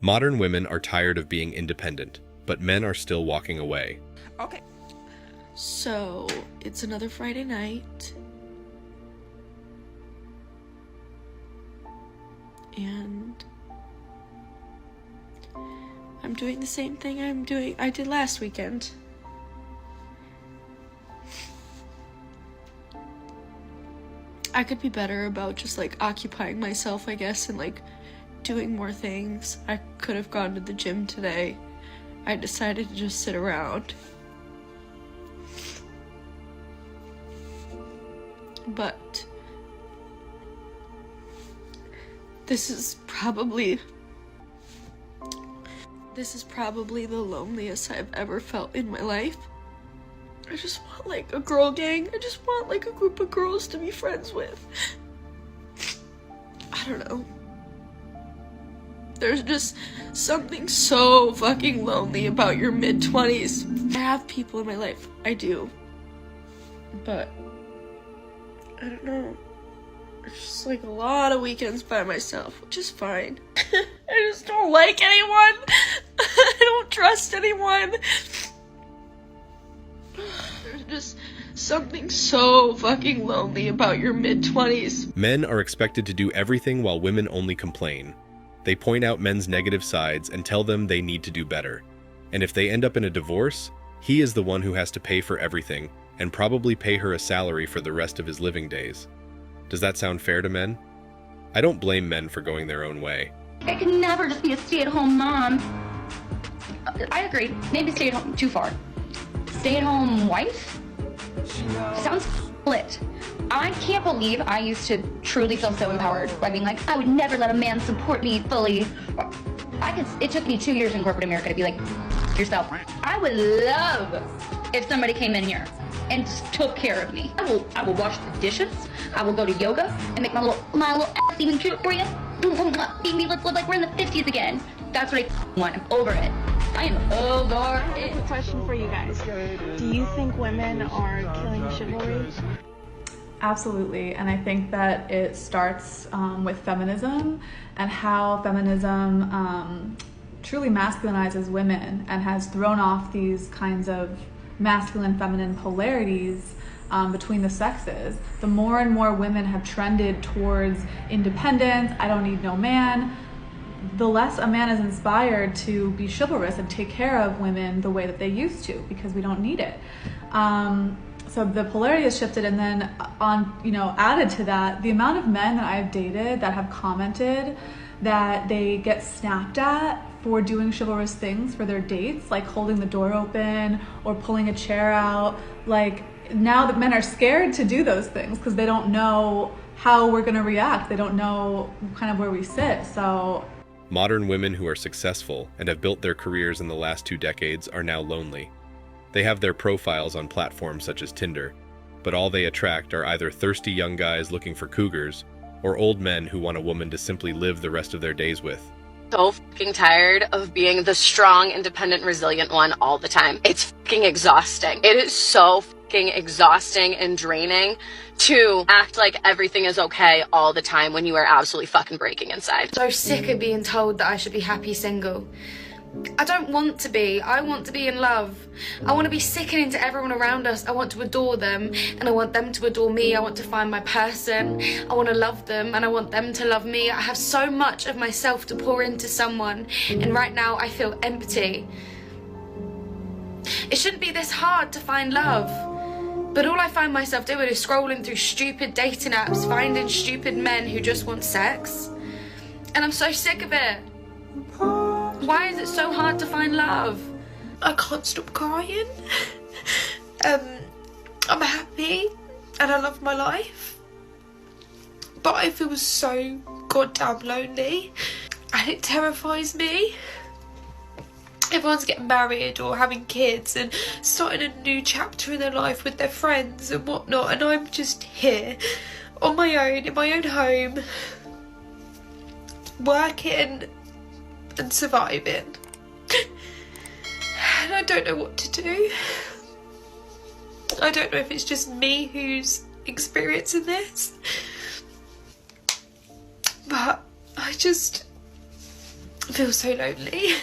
Modern women are tired of being independent, but men are still walking away. Okay. So, it's another Friday night. And I'm doing the same thing I did last weekend. I could be better about just like occupying myself, I guess, and like doing more things. I could have gone to the gym today. I decided to just sit around. But this is probably the loneliest I've ever felt in my life. I just want like a girl gang. I just want like a group of girls to be friends with. I don't know. There's just something so fucking lonely about your mid-20s. I have people in my life. I do. But I don't know. It's just like a lot of weekends by myself, which is fine. I just don't like anyone. I don't trust anyone. There's just something so fucking lonely about your mid-20s. Men are expected to do everything while women only complain. They point out men's negative sides and tell them they need to do better. And if they end up in a divorce, he is the one who has to pay for everything and probably pay her a salary for the rest of his living days. Does that sound fair to men? I don't blame men for going their own way. I can never just be a stay-at-home mom. I agree. Maybe stay-at-home too far. Stay-at-home wife? Sounds lit. I can't believe I used to truly feel so empowered by being like, I would never let a man support me fully. It took me 2 years in corporate America to be like, yourself. I would love if somebody came in here and just took care of me. I will wash the dishes. I will go to yoga and make my little ass even cute for you. Baby, let's live like we're in the 50s again. That's what I want. I'm over it. I am over it. A question for you guys. Do you think women are killing chivalry? Absolutely, and I think that it starts with feminism and how feminism truly masculinizes women and has thrown off these kinds of masculine feminine polarities between the sexes. The more and more women have trended towards independence, I don't need no man, the less a man is inspired to be chivalrous and take care of women the way that they used to, because we don't need it. So the polarity has shifted, and then added to that, the amount of men that I've dated that have commented that they get snapped at for doing chivalrous things for their dates, like holding the door open or pulling a chair out. Like, now that men are scared to do those things because they don't know how we're gonna react. They don't know kind of where we sit, so. Modern women who are successful and have built their careers in the last 2 decades are now lonely. They have their profiles on platforms such as Tinder, but all they attract are either thirsty young guys looking for cougars or old men who want a woman to simply live the rest of their days with. So fucking tired of being the strong, independent, resilient one all the time. It's fucking exhausting. It is so fucking exhausting and draining to act like everything is okay all the time when you are absolutely fucking breaking inside. So sick of being told that I should be happy single. I don't want to be. I want to be in love. I want to be sickening to everyone around us. I want to adore them, and I want them to adore me. I want to find my person. I want to love them, and I want them to love me. I have so much of myself to pour into someone, and right now I feel empty. It shouldn't be this hard to find love, but all I find myself doing is scrolling through stupid dating apps, finding stupid men who just want sex, and I'm so sick of it. Why is it so hard to find love? I can't stop crying. I'm happy and I love my life, but I feel so goddamn lonely and it terrifies me. Everyone's getting married or having kids and starting a new chapter in their life with their friends and whatnot, and I'm just here on my own, in my own home, working and surviving. And I don't know what to do. I don't know if it's just me who's experiencing this, but feel so lonely.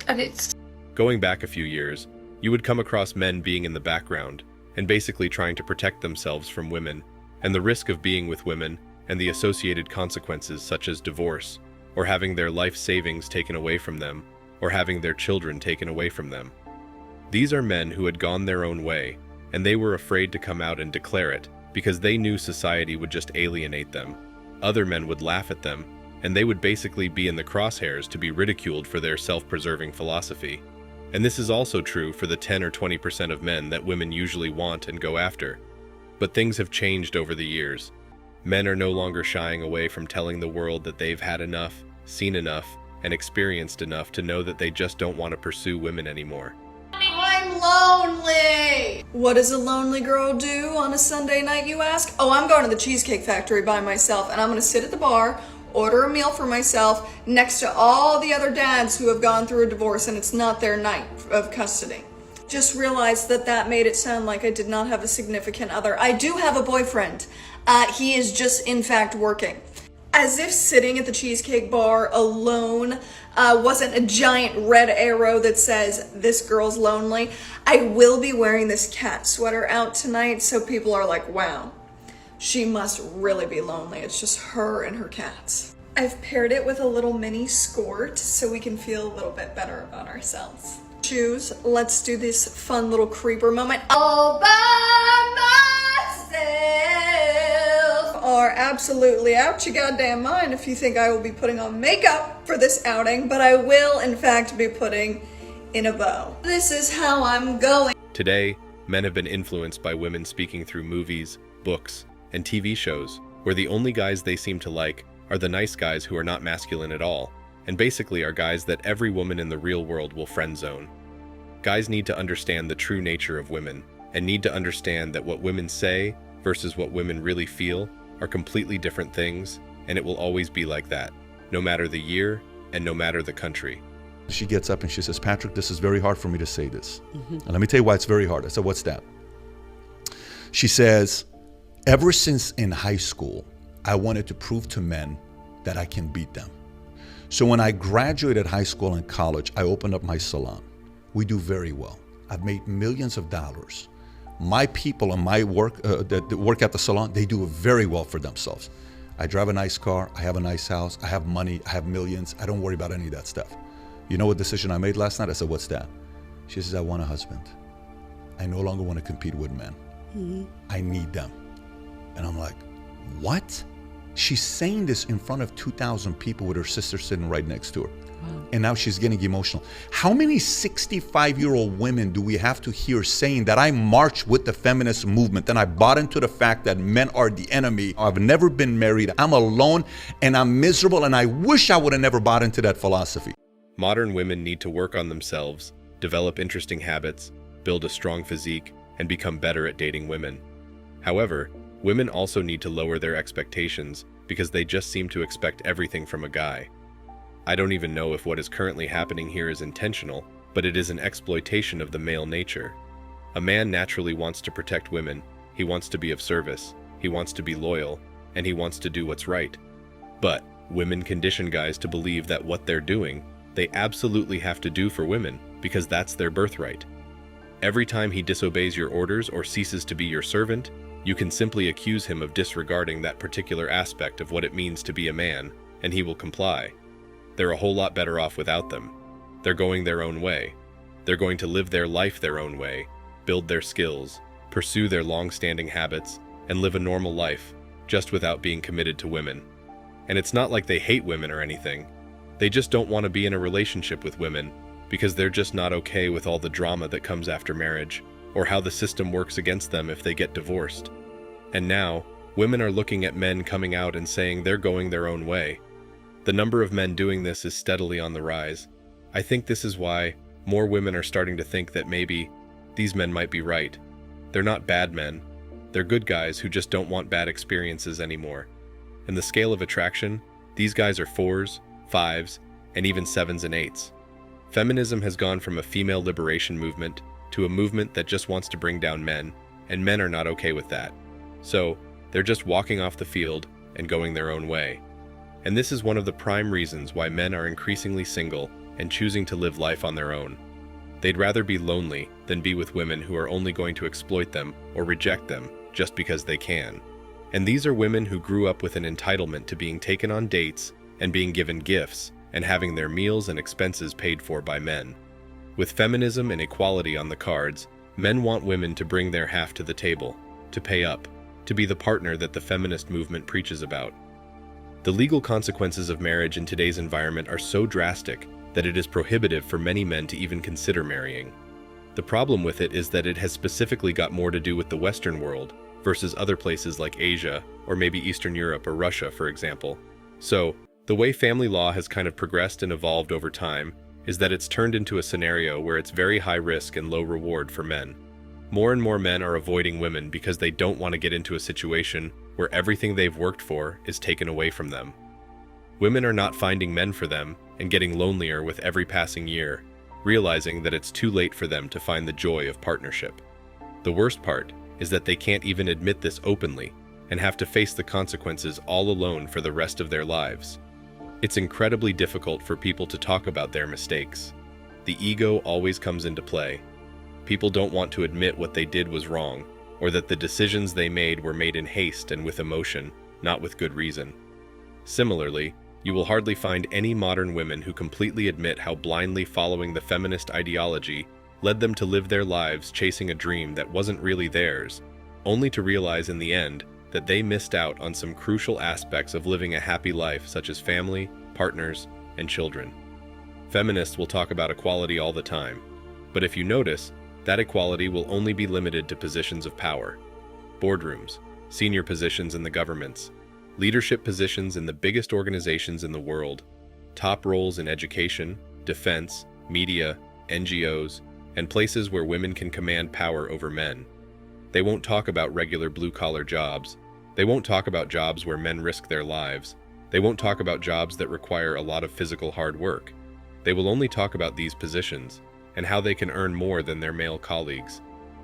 And it's... Going back a few years, you would come across men being in the background and basically trying to protect themselves from women and the risk of being with women and the associated consequences such as divorce, or having their life savings taken away from them, or having their children taken away from them. These are men who had gone their own way, and they were afraid to come out and declare it because they knew society would just alienate them. Other men would laugh at them, and they would basically be in the crosshairs to be ridiculed for their self-preserving philosophy. And this is also true for the 10 or 20% of men that women usually want and go after. But things have changed over the years. Men are no longer shying away from telling the world that they've had enough, seen enough, and experienced enough to know that they just don't want to pursue women anymore. I'm lonely! What does a lonely girl do on a Sunday night, you ask? Oh, I'm going to the Cheesecake Factory by myself, and I'm going to sit at the bar, order a meal for myself next to all the other dads who have gone through a divorce and it's not their night of custody. Just realized that made it sound like I did not have a significant other. I do have a boyfriend. He is just in fact working. As if sitting at the Cheesecake Bar alone wasn't a giant red arrow that says, this girl's lonely. I will be wearing this cat sweater out tonight, so people are like, wow, she must really be lonely. It's just her and her cats. I've paired it with a little mini skirt so we can feel a little bit better about ourselves. Shoes, let's do this fun little creeper moment. All by myself are absolutely out your goddamn mind if you think I will be putting on makeup for this outing, but I will in fact be putting in a bow. This is how I'm going. Today, men have been influenced by women speaking through movies, books, and TV shows, where the only guys they seem to like are the nice guys who are not masculine at all, and basically are guys that every woman in the real world will friend zone. Guys need to understand the true nature of women, and need to understand that what women say versus what women really feel are completely different things, and it will always be like that, no matter the year and no matter the country. She gets up and she says, Patrick, this is very hard for me to say this. And let me tell you why it's very hard. I said, what's that? She says, ever since in high school, I wanted to prove to men that I can beat them. So when I graduated high school and college, I opened up my salon. We do very well. I've made millions of dollars. My people and my work that work at the salon, they do very well for themselves. I drive a nice car, I have a nice house, I have money, I have millions. I don't worry about any of that stuff. You know what decision I made last night? I said, what's that? She says, I want a husband. I no longer want to compete with men. I need them. And I'm like, what? She's saying this in front of 2,000 people with her sister sitting right next to her. Wow. And now she's getting emotional. How many 65-year-old women do we have to hear saying that I marched with the feminist movement and I bought into the fact that men are the enemy? I've never been married. I'm alone and I'm miserable and I wish I would have never bought into that philosophy. Modern women need to work on themselves, develop interesting habits, build a strong physique, and become better at dating women. However, women also need to lower their expectations because they just seem to expect everything from a guy. I don't even know if what is currently happening here is intentional, but it is an exploitation of the male nature. A man naturally wants to protect women, he wants to be of service, he wants to be loyal, and he wants to do what's right. But women condition guys to believe that what they're doing, they absolutely have to do for women because that's their birthright. Every time he disobeys your orders or ceases to be your servant, you can simply accuse him of disregarding that particular aspect of what it means to be a man, and he will comply. They're a whole lot better off without them. They're going their own way. They're going to live their life their own way, build their skills, pursue their long-standing habits, and live a normal life, just without being committed to women. And it's not like they hate women or anything. They just don't want to be in a relationship with women because they're just not okay with all the drama that comes after marriage, or how the system works against them if they get divorced. And now, women are looking at men coming out and saying they're going their own way. The number of men doing this is steadily on the rise. I think this is why more women are starting to think that maybe these men might be right. They're not bad men. They're good guys who just don't want bad experiences anymore. In the scale of attraction, these guys are 4s, 5s, and even 7s and 8s. Feminism has gone from a female liberation movement to a movement that just wants to bring down men, and men are not okay with that. So, they're just walking off the field and going their own way. And this is one of the prime reasons why men are increasingly single and choosing to live life on their own. They'd rather be lonely than be with women who are only going to exploit them or reject them just because they can. And these are women who grew up with an entitlement to being taken on dates and being given gifts and having their meals and expenses paid for by men. With feminism and equality on the cards, men want women to bring their half to the table, to pay up, to be the partner that the feminist movement preaches about. The legal consequences of marriage in today's environment are so drastic that it is prohibitive for many men to even consider marrying. The problem with it is that it has specifically got more to do with the Western world versus other places like Asia or maybe Eastern Europe or Russia, for example. So, the way family law has kind of progressed and evolved over time is that it's turned into a scenario where it's very high risk and low reward for men. More and more men are avoiding women because they don't want to get into a situation where everything they've worked for is taken away from them. Women are not finding men for them and getting lonelier with every passing year, realizing that it's too late for them to find the joy of partnership. The worst part is that they can't even admit this openly and have to face the consequences all alone for the rest of their lives. It's incredibly difficult for people to talk about their mistakes. The ego always comes into play. People don't want to admit what they did was wrong, or that the decisions they made were made in haste and with emotion, not with good reason. Similarly, you will hardly find any modern women who completely admit how blindly following the feminist ideology led them to live their lives chasing a dream that wasn't really theirs, only to realize in the end that they missed out on some crucial aspects of living a happy life, such as family, partners, and children. Feminists will talk about equality all the time, but if you notice, that equality will only be limited to positions of power. Boardrooms, senior positions in the governments, leadership positions in the biggest organizations in the world, top roles in education, defense, media, NGOs, and places where women can command power over men. They won't talk about regular blue-collar jobs. They won't talk about jobs where men risk their lives. They won't talk about jobs that require a lot of physical hard work. They will only talk about these positions and how they can earn more than their male colleagues.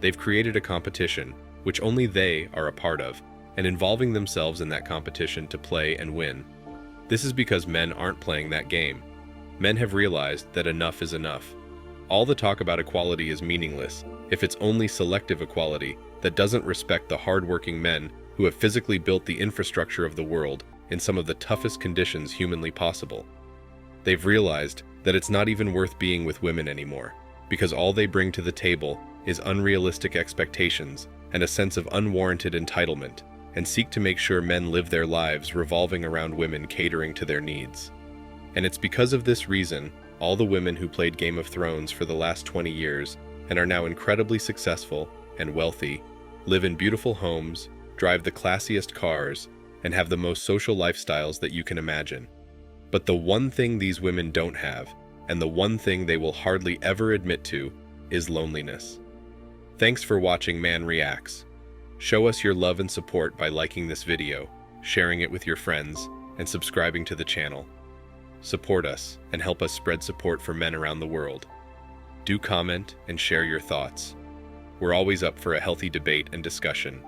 They've created a competition, which only they are a part of, and involving themselves in that competition to play and win. This is because men aren't playing that game. Men have realized that enough is enough. All the talk about equality is meaningless if it's only selective equality that doesn't respect the hard-working men who have physically built the infrastructure of the world in some of the toughest conditions humanly possible. They've realized that it's not even worth being with women anymore, because all they bring to the table is unrealistic expectations and a sense of unwarranted entitlement, and seek to make sure men live their lives revolving around women catering to their needs. And it's because of this reason all the women who played Game of Thrones for the last 20 years and are now incredibly successful and wealthy, live in beautiful homes, drive the classiest cars, and have the most social lifestyles that you can imagine. But the one thing these women don't have, and the one thing they will hardly ever admit to, is loneliness. Thanks for watching Man Reacts. Show us your love and support by liking this video, sharing it with your friends, and subscribing to the channel. Support us and help us spread support for men around the world. Do comment and share your thoughts. We're always up for a healthy debate and discussion.